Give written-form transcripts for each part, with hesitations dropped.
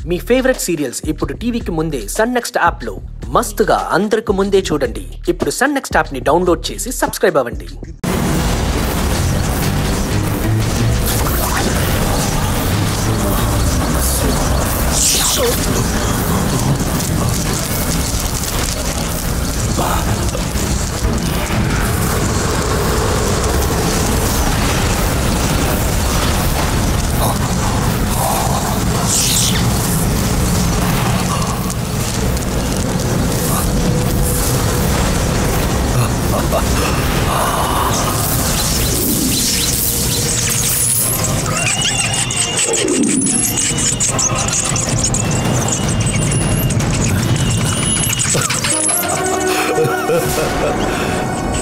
మీ favourite serials ఇప్పుడు టీవీకి ముందే సన్ నెక్స్ట్ యాప్ లో మస్తుగా అందరికి ముందే చూడండి. ఇప్పుడు సన్ నెక్స్ట్ యాప్ ని డౌన్లోడ్ చేసి సబ్స్క్రైబ్ అవ్వండి.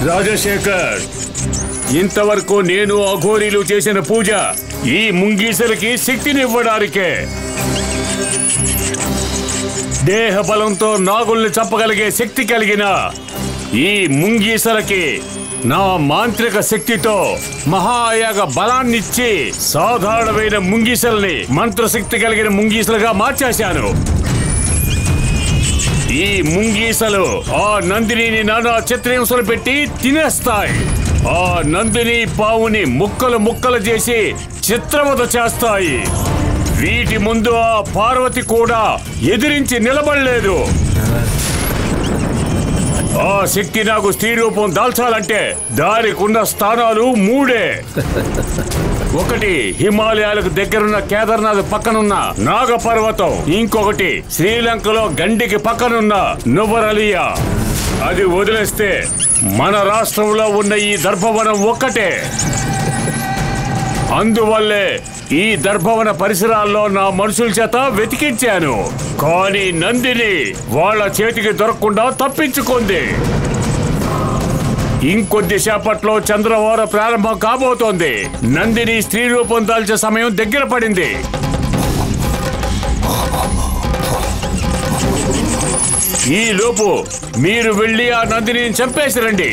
రాజశేఖర్, ఇంతవరకు నేను అఘోరీలు చేసిన పూజ ఈ ముంగీసలకి శక్తినివ్వడానికే. దేహ బలంతో నాగుల్ని చంపగలిగే శక్తి కలిగిన ఈ ముంగీసలకి నా మాంత్రిక శక్తితో మహాయాగ బలాన్నిచ్చి సాధారణమైన ముంగీసల్ని మంత్రశక్తి కలిగిన ముంగీసలుగా మార్చేశాను. ఈ ముంగీసలు ఆ నందిని నానా చిత్రహింసలు పెట్టి తినేస్తాయి. ఆ నందిని పావుని ముక్కలు ముక్కలు చేసి చిత్రవద చేస్తాయి. వీటి ముందు ఆ పార్వతి కూడా ఎదిరించి నిలబడలేదు. ఆ శక్తి నాకు స్త్రీ రూపం దాల్చాలంటే దానికున్న స్థానాలు మూడే. ఒకటి హిమాలయాలకు దగ్గరున్న కేదార్నాథ్ పక్కనున్న నాగపర్వతం, ఇంకొకటి శ్రీలంకలో గండికి పక్కనున్న నువరలియా. అది వదిలేస్తే మన రాష్ట్రంలో ఉన్న ఈ దర్భవనం ఒక్కటే. అందువల్లే ఈ దర్భవన పరిసరాల్లో నా మనుషుల చేత వెతికించాను. కానీ నందిని వాళ్ళ చేతికి దొరకకుండా తప్పించుకుంది. ఇంకొద్ది సేపట్లో చంద్రవార ప్రారంభం కాబోతోంది. నందిని స్త్రీ రూపం దాల్చే సమయం దగ్గర పడింది. ఈ లోపు మీరు వెళ్ళి ఆ నందిని చంపేసి రండి.